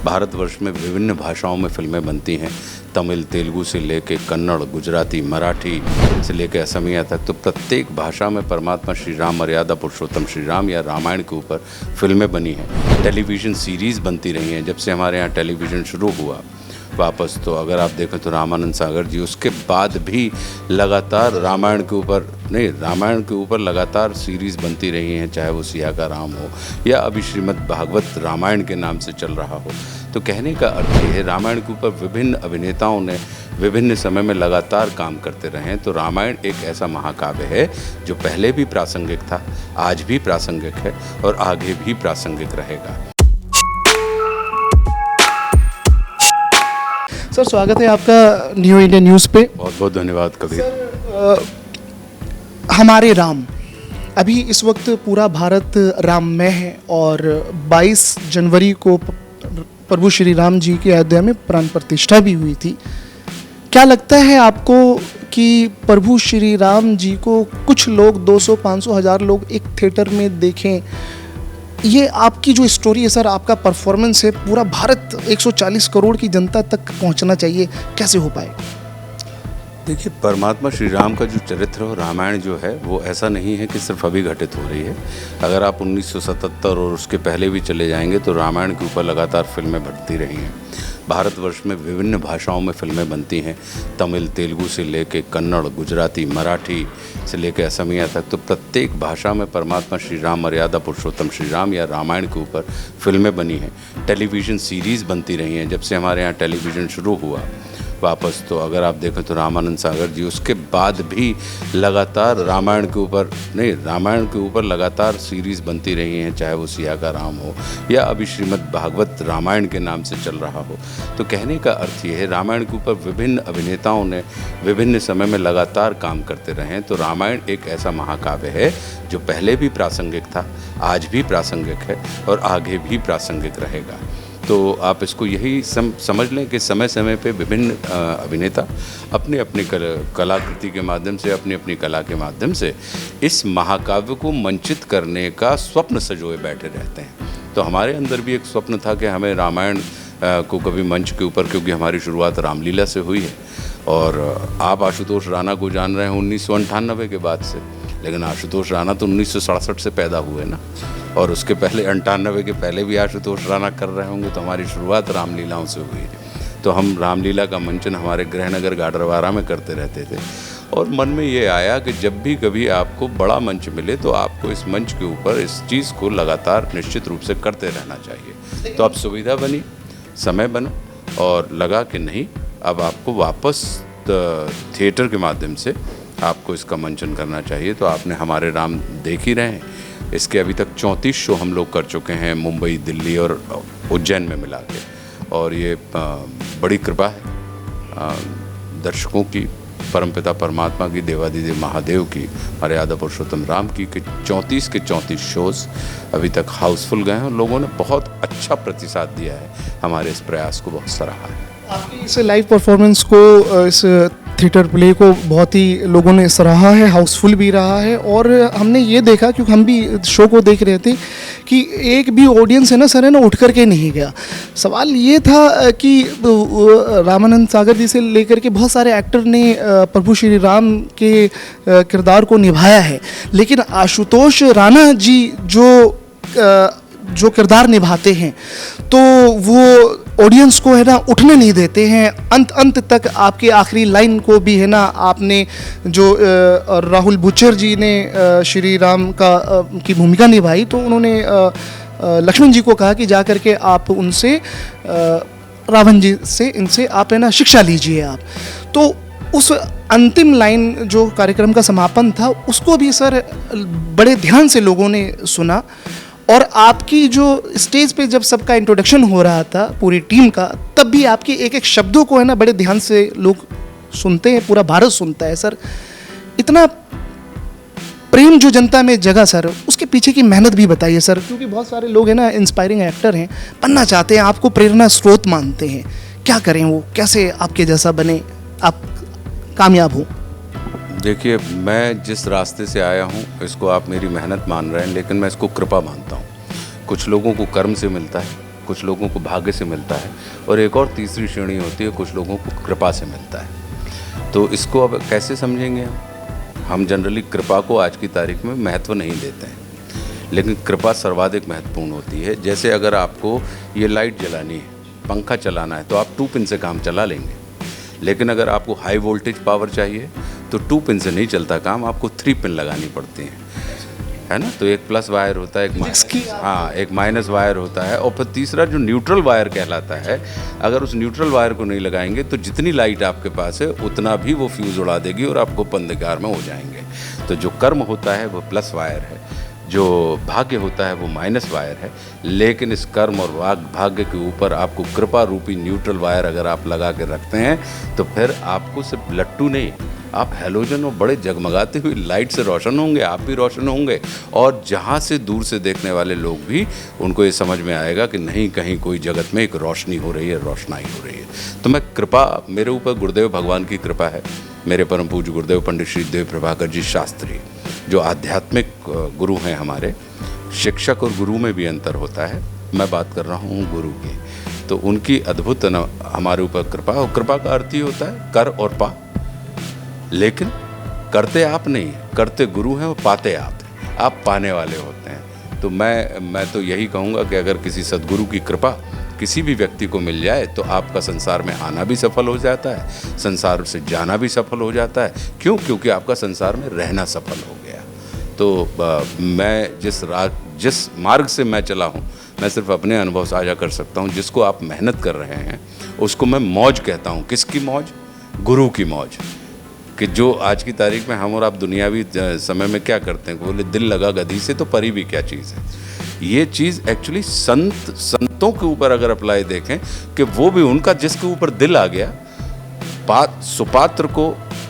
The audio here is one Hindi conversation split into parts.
भारतवर्ष में विभिन्न भाषाओं में फिल्में बनती हैं। तमिल, तेलुगु से लेके कन्नड़, गुजराती, मराठी से लेके असमिया तक। तो प्रत्येक भाषा में परमात्मा श्री राम, मर्यादा पुरुषोत्तम श्री राम या रामायण के ऊपर फिल्में बनी हैं। टेलीविज़न सीरीज़ बनती रही हैं। जब से हमारे यहाँ टेलीविज़न शुरू हुआ वापस, तो अगर आप देखें तो रामानंद सागर जी उसके बाद भी लगातार रामायण के ऊपर लगातार सीरीज़ बनती रही हैं, चाहे वो सिया का राम हो या अभी श्रीमद् भागवत रामायण के नाम से चल रहा हो। तो कहने का अर्थ ये है, रामायण के ऊपर विभिन्न अभिनेताओं ने विभिन्न समय में लगातार काम करते रहे हैं। तो रामायण एक ऐसा महाकाव्य है जो पहले भी प्रासंगिक था, आज भी प्रासंगिक है और आगे भी प्रासंगिक रहेगा। सर, स्वागत है आपका न्यू इंडिया न्यूज़ पे। बहुत बहुत धन्यवाद कबीर। सर, हमारे राम, अभी इस वक्त पूरा भारत राममय है और 22 जनवरी को प्रभु श्री राम जी की अयोध्या में प्राण प्रतिष्ठा भी हुई थी। क्या लगता है आपको कि प्रभु श्री राम जी को कुछ लोग 200, 500, 1000 लोग एक थिएटर में देखें, ये आपकी जो स्टोरी है सर, आपका परफॉर्मेंस है, पूरा भारत 140 करोड़ की जनता तक पहुंचना चाहिए, कैसे हो पाए? देखिए, परमात्मा श्री राम का जो चरित्र और रामायण जो है वो ऐसा नहीं है कि सिर्फ अभी घटित हो रही है। अगर आप 1977 और उसके पहले भी चले जाएंगे तो रामायण के ऊपर लगातार फिल्में बनती रही हैं। भारतवर्ष में विभिन्न भाषाओं में फिल्में बनती हैं। तमिल, तेलुगु से लेके कन्नड़, गुजराती, मराठी से लेके असमिया तक। तो प्रत्येक भाषा में परमात्मा श्री राम, मर्यादा पुरुषोत्तम श्री राम या रामायण के ऊपर फिल्में बनी हैं। टेलीविज़न सीरीज़ बनती रही हैं। जब से हमारे यहाँ टेलीविज़न शुरू हुआ वापस, तो अगर आप देखें तो रामानंद सागर जी उसके बाद भी लगातार रामायण के ऊपर लगातार सीरीज़ बनती रही हैं, चाहे वो सिया का राम हो या अभी श्रीमद् भागवत रामायण के नाम से चल रहा हो। तो कहने का अर्थ ये है, रामायण के ऊपर विभिन्न अभिनेताओं ने विभिन्न समय में लगातार काम करते रहे हैं। तो रामायण एक ऐसा महाकाव्य है जो पहले भी प्रासंगिक था, आज भी प्रासंगिक है और आगे भी प्रासंगिक रहेगा। तो आप इसको यही समझ लें कि समय समय पे विभिन्न अभिनेता अपनी अपनी कलाकृति के माध्यम से, अपनी अपनी कला के माध्यम से इस महाकाव्य को मंचित करने का स्वप्न सजोए बैठे रहते हैं। तो हमारे अंदर भी एक स्वप्न था कि हमें रामायण को कभी मंच के ऊपर, क्योंकि हमारी शुरुआत रामलीला से हुई है और आप आशुतोष राणा को जान रहे हैं 1998 के बाद से, लेकिन आशुतोष राणा तो 1967 से पैदा हुए ना, और उसके पहले 98 के पहले भी आशुतोष राणा कर रहे होंगे। तो हमारी शुरुआत रामलीलाओं से हुई है। तो हम रामलीला का मंचन हमारे गृहनगर गाडरवारा में करते रहते थे और मन में ये आया कि जब भी कभी आपको बड़ा मंच मिले तो आपको इस मंच के ऊपर इस चीज़ को लगातार निश्चित रूप से करते रहना चाहिए। तो अब सुविधा बनी, समय बना और लगा कि नहीं, अब आपको वापस थिएटर के माध्यम से आपको इसका मंचन करना चाहिए। तो आपने हमारे राम देख ही रहे हैं। इसके अभी तक 34 शो हम लोग कर चुके हैं, मुंबई, दिल्ली और उज्जैन में मिला के, और ये बड़ी कृपा है दर्शकों की, परमपिता परमात्मा की, देवादिदेव महादेव की, मर्यादा पुरुषोत्तम राम की, कि 34 के 34 शोज़ अभी तक हाउसफुल गए हैं और लोगों ने बहुत अच्छा प्रतिसाद दिया है। हमारे इस प्रयास को बहुत सराहा है। आपकी इस लाइव परफॉर्मेंस को, इस थिएटर प्ले को बहुत ही लोगों ने सराहा है, हाउसफुल भी रहा है। और हमने ये देखा, क्योंकि हम भी शो को देख रहे थे, कि एक भी ऑडियंस है ना सर, है ना, उठ करके नहीं गया। सवाल ये था कि रामानंद सागर जी से लेकर के बहुत सारे एक्टर ने प्रभु श्री राम के किरदार को निभाया है, लेकिन आशुतोष राणा जी जो किरदार निभाते हैं, तो वो ऑडियंस को है ना उठने नहीं देते हैं। अंत तक आपके आखिरी लाइन को भी है ना, आपने जो राहुल बुच्चर जी ने श्री राम की भूमिका निभाई, तो उन्होंने लक्ष्मण जी को कहा कि जा करके आप उनसे, रावण जी से, इनसे आप है ना शिक्षा लीजिए आप। तो उस अंतिम लाइन जो कार्यक्रम का समापन था, उसको भी सर बड़े ध्यान से लोगों ने सुना। और आपकी जो स्टेज पे जब सबका इंट्रोडक्शन हो रहा था पूरी टीम का, तब भी आपके एक एक शब्दों को है ना बड़े ध्यान से लोग सुनते हैं, पूरा भारत सुनता है सर। इतना प्रेम जो जनता में जगह सर, उसके पीछे की मेहनत भी बताइए सर, क्योंकि बहुत सारे लोग हैं ना, इंस्पायरिंग एक्टर हैं, बनना चाहते हैं, आपको प्रेरणा स्रोत मानते हैं। क्या करें वो, कैसे आपके जैसा बने, आप कामयाब हो? देखिए, मैं जिस रास्ते से आया हूँ इसको आप मेरी मेहनत मान रहे हैं, लेकिन मैं इसको कृपा मानता हूँ। कुछ लोगों को कर्म से मिलता है कुछ लोगों को भाग्य से मिलता है, और एक और तीसरी श्रेणी होती है, कुछ लोगों को कृपा से मिलता है। तो इसको अब कैसे समझेंगे हम जनरली कृपा को आज की तारीख में महत्व नहीं देते हैं, लेकिन कृपा सर्वाधिक महत्वपूर्ण होती है। जैसे अगर आपको ये लाइट जलानी है, पंखा चलाना है, तो आप 2 पिन से काम चला लेंगे, लेकिन अगर आपको हाई वोल्टेज पावर चाहिए तो 2 पिन से नहीं चलता काम, आपको 3 पिन लगानी पड़ती हैं, है ना। तो एक प्लस वायर होता है, एक माइनस वायर होता है, और फिर तीसरा जो न्यूट्रल वायर कहलाता है, अगर उस न्यूट्रल वायर को नहीं लगाएंगे तो जितनी लाइट आपके पास है उतना भी वो फ्यूज़ उड़ा देगी और आप गुप्त अंधकार में हो जाएंगे। तो जो कर्म होता है वो प्लस वायर है, जो भाग्य होता है वो माइनस वायर है, लेकिन इस कर्म और भाग्य के ऊपर आपको कृपा रूपी न्यूट्रल वायर अगर आप लगा के रखते हैं तो फिर आपको सिर्फ लट्टू नहीं, आप हैलोजन और बड़े जगमगाती हुई लाइट से रोशन होंगे, आप भी रोशन होंगे, और जहाँ से दूर से देखने वाले लोग भी, उनको ये समझ में आएगा कि नहीं, कहीं कोई जगत में एक रोशनी हो रही है, रोशनाई हो रही है। तो मैं कृपा, मेरे ऊपर गुरुदेव भगवान की कृपा है, मेरे परम पूज्य गुरुदेव पंडित श्री देव प्रभाकर जी शास्त्री, जो आध्यात्मिक गुरु हैं हमारे। शिक्षक और गुरु में भी अंतर होता है, मैं बात कर रहा हूँ गुरु की। तो उनकी अद्भुत हमारे ऊपर कृपा, और कृपा का अर्थ ही होता है कर और पा, लेकिन करते आप नहीं, करते गुरु हैं और पाते आप पाने वाले होते हैं। तो मैं तो यही कहूँगा कि अगर किसी सद्गुरु की कृपा किसी भी व्यक्ति को मिल जाए तो आपका संसार में आना भी सफल हो जाता है, संसार से जाना भी सफल हो जाता है। क्यों? क्योंकि आपका संसार में रहना सफल हो गया। तो मैं जिस मार्ग से मैं चला हूँ, मैं सिर्फ अपने अनुभव साझा कर सकता हूँ। जिसको आप मेहनत कर रहे हैं उसको मैं मौज कहता हूँ। किसकी मौज? गुरु की मौज। कि जो आज की तारीख में हम और आप दुनियावी समय में क्या करते हैं, बोले दिल लगा गधी से तो परी भी क्या चीज़ है। ये चीज़ एक्चुअली संतों के ऊपर अगर अप्लाई देखें कि वो भी, उनका जिसके ऊपर दिल आ गया,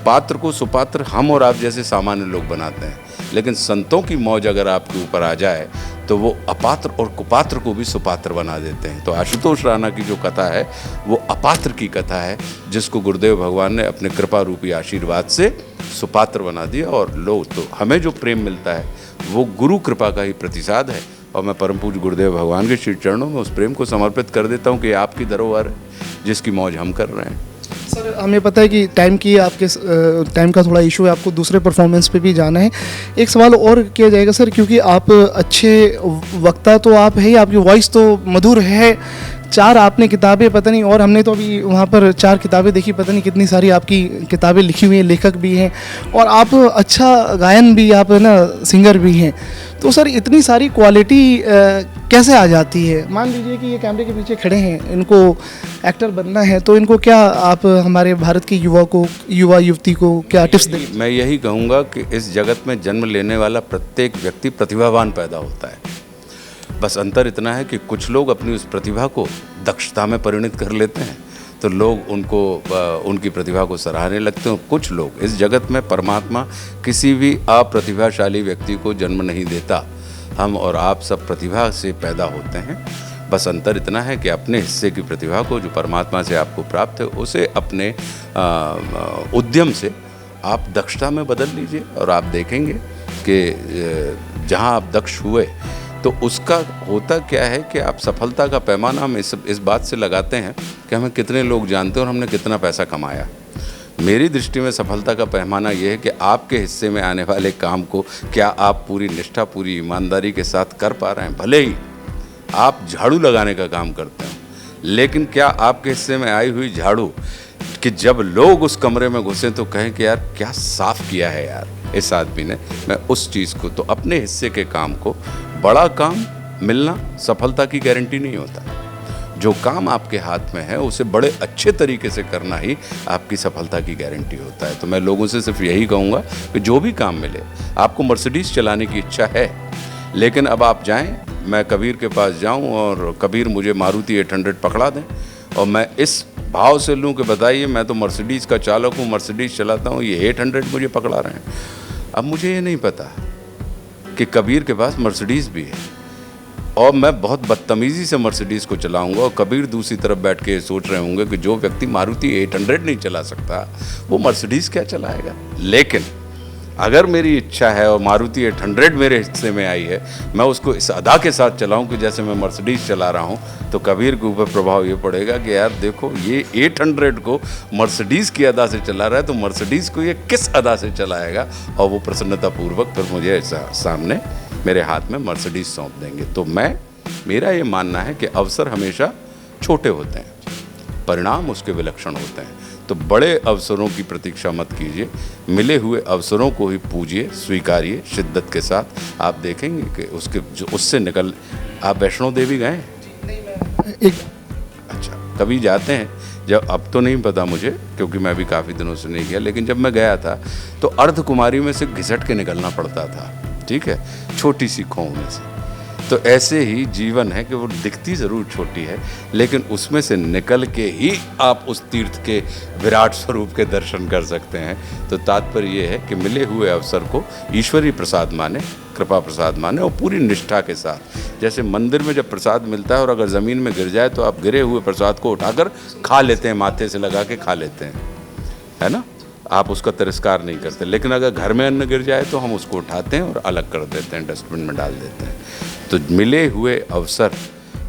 पात्र को सुपात्र हम और आप जैसे सामान्य लोग बनाते हैं, लेकिन संतों की मौज अगर आपके ऊपर आ जाए तो वो अपात्र और कुपात्र को भी सुपात्र बना देते हैं। तो आशुतोष राणा की जो कथा है वो अपात्र की कथा है, जिसको गुरुदेव भगवान ने अपने कृपा रूपी आशीर्वाद से सुपात्र बना दिया। और लोग, तो हमें जो प्रेम मिलता है वो गुरु कृपा का ही प्रतिसाद है, और मैं परम पूज्य गुरुदेव भगवान के श्री चरणों में उस प्रेम को समर्पित कर देता हूँ कि आपकी धरोहर है जिसकी मौज हम कर रहे हैं। सर, हमें पता है कि आपके टाइम का थोड़ा इशू है, आपको दूसरे परफॉर्मेंस पे भी जाना है। एक सवाल और किया जाएगा सर, क्योंकि आप अच्छे वक्ता तो आप है ही, आपकी वॉइस तो मधुर है, 4 आपने किताबें, पता नहीं, और हमने तो अभी वहाँ पर 4 किताबें देखी, पता नहीं कितनी सारी आपकी किताबें लिखी हुई हैं, लेखक भी हैं, और आप अच्छा गायन भी, आप है ना सिंगर भी हैं। तो सर इतनी सारी क्वालिटी कैसे आ जाती है? मान लीजिए कि ये कैमरे के पीछे खड़े हैं, इनको एक्टर बनना है, तो इनको क्या आप हमारे भारत की युवा युवती को क्या टिप्स दें? मैं यही कहूँगा कि इस जगत में जन्म लेने वाला प्रत्येक व्यक्ति प्रतिभावान पैदा होता है। बस अंतर इतना है कि कुछ लोग अपनी उस प्रतिभा को दक्षता में परिणत कर लेते हैं, तो लोग उनकी प्रतिभा को सराहने लगते हैं। कुछ लोग, इस जगत में परमात्मा किसी भी अप्रतिभाशाली व्यक्ति को जन्म नहीं देता, हम और आप सब प्रतिभा से पैदा होते हैं। बस अंतर इतना है कि अपने हिस्से की प्रतिभा को, जो परमात्मा से आपको प्राप्त है, उसे अपने उद्यम से आप दक्षता में बदल लीजिए, और आप देखेंगे कि जहाँ आप दक्ष हुए तो उसका होता क्या है कि आप सफलता का पैमाना हम इस बात से लगाते हैं कि हमें कितने लोग जानते हैं और हमने कितना पैसा कमाया। मेरी दृष्टि में सफलता का पैमाना यह है कि आपके हिस्से में आने वाले काम को क्या आप पूरी निष्ठा, पूरी ईमानदारी के साथ कर पा रहे हैं। भले ही आप झाड़ू लगाने का काम करते हैं, लेकिन क्या आपके हिस्से में आई हुई झाड़ू कि जब लोग उस कमरे में घुसे तो कहें कि यार क्या साफ किया है यार इस आदमी ने। मैं उस चीज़ को, तो अपने हिस्से के काम को, बड़ा काम मिलना सफलता की गारंटी नहीं होता। जो काम आपके हाथ में है उसे बड़े अच्छे तरीके से करना ही आपकी सफलता की गारंटी होता है। तो मैं लोगों से सिर्फ यही कहूँगा कि जो भी काम मिले, आपको मर्सिडीज़ चलाने की इच्छा है, लेकिन अब आप जाएं, मैं कबीर के पास जाऊं और कबीर मुझे मारुति 800 पकड़ा दें और मैं इस भाव से लूं कि बताइए मैं तो मर्सिडीज़ का चालक हूं, मर्सिडीज़ चलाता हूं, ये 800 मुझे पकड़ा रहे हैं। अब मुझे ये नहीं पता कि कबीर के पास मर्सिडीज़ भी है और मैं बहुत बदतमीज़ी से मर्सिडीज़ को चलाऊंगा और कबीर दूसरी तरफ बैठ के सोच रहे होंगे कि जो व्यक्ति मारुति 800 नहीं चला सकता वो मर्सिडीज़ क्या चलाएगा। लेकिन अगर मेरी इच्छा है और मारुति 800 मेरे हिस्से में आई है, मैं उसको इस अदा के साथ चलाऊं कि जैसे मैं मर्सिडीज चला रहा हूं, तो कबीर के ऊपर प्रभाव ये पड़ेगा कि यार देखो ये 800 को मर्सिडीज की अदा से चला रहा है, तो मर्सिडीज को ये किस अदा से चलाएगा, और वो प्रसन्नतापूर्वक फिर मुझे सामने मेरे हाथ में मर्सिडीज सौंप देंगे। तो मेरा ये मानना है कि अवसर हमेशा छोटे होते हैं, परिणाम उसके विलक्षण होते हैं। तो बड़े अवसरों की प्रतीक्षा मत कीजिए, मिले हुए अवसरों को ही पूजिए, स्वीकारिए शिद्दत के साथ। आप देखेंगे कि उससे निकल। आप वैष्णो देवी गए? एक अच्छा, कभी जाते हैं? जब अब तो नहीं पता मुझे, क्योंकि मैं भी काफ़ी दिनों से नहीं गया, लेकिन जब मैं गया था तो अर्ध कुमारी में से घिसट के निकलना पड़ता था, ठीक है, छोटी सी खोह में से। तो ऐसे ही जीवन है कि वो दिखती ज़रूर छोटी है, लेकिन उसमें से निकल के ही आप उस तीर्थ के विराट स्वरूप के दर्शन कर सकते हैं। तो तात्पर्य ये है कि मिले हुए अवसर को ईश्वरीय प्रसाद माने, कृपा प्रसाद माने, और पूरी निष्ठा के साथ। जैसे मंदिर में जब प्रसाद मिलता है और अगर ज़मीन में गिर जाए तो आप गिरे हुए प्रसाद को उठाकर खा लेते हैं, माथे से लगा के खा लेते हैं, है ना, आप उसका तिरस्कार नहीं करते। लेकिन अगर घर में अन्न गिर जाए तो हम उसको उठाते हैं और अलग कर देते हैं, डस्टबिन में डाल देते हैं। तो मिले हुए अवसर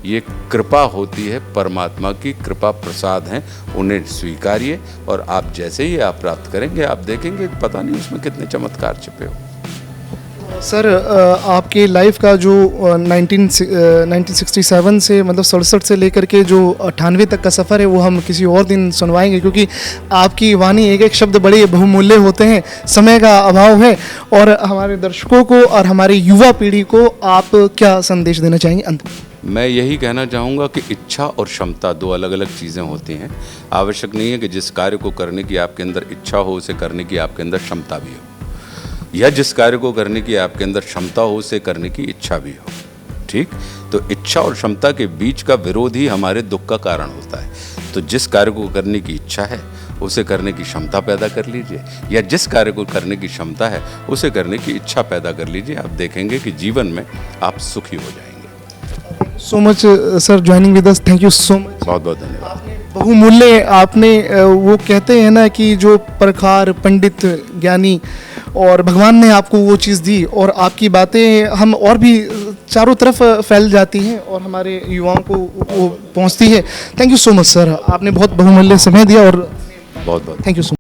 ये कृपा होती है, परमात्मा की कृपा प्रसाद हैं, उन्हें स्वीकारिए, और आप जैसे ही आप प्राप्त करेंगे आप देखेंगे पता नहीं उसमें कितने चमत्कार छिपे हो। सर, आपके लाइफ का जो 1967 से मतलब 67 से लेकर के जो 98 तक का सफ़र है वो हम किसी और दिन सुनवाएंगे, क्योंकि आपकी वाणी एक एक शब्द बड़े बहुमूल्य होते हैं। समय का अभाव है, और हमारे दर्शकों को और हमारी युवा पीढ़ी को आप क्या संदेश देना चाहेंगे अंत में? मैं यही कहना चाहूँगा कि इच्छा और क्षमता दो अलग अलग चीज़ें होती हैं। आवश्यक नहीं है कि जिस कार्य को करने की आपके अंदर इच्छा हो उसे करने की आपके अंदर क्षमता भी हो, या जिस कार्य को करने की आपके अंदर क्षमता हो उसे करने की इच्छा भी हो, ठीक। तो इच्छा और क्षमता के बीच का विरोध ही हमारे दुख का कारण होता है। तो जिस कार्य को करने की इच्छा है उसे करने की क्षमता पैदा कर लीजिए, या जिस कार्य को करने की क्षमता है उसे करने की इच्छा पैदा कर लीजिए। आप देखेंगे कि जीवन में आप सुखी हो जाएंगे। So much sir joining with us, thank you so much. बहुत बहुत धन्यवाद। बहुमूल्य आपने वो कहते हैं ना कि जो प्रखार पंडित ज्ञानी और भगवान ने आपको वो चीज़ दी, और आपकी बातें हम और भी चारों तरफ फैल जाती हैं और हमारे युवाओं को वो पहुंचती है। Thank you so much sir, आपने बहुत बहुमूल्य समय दिया, और बहुत बहुत थैंक यू सो मच।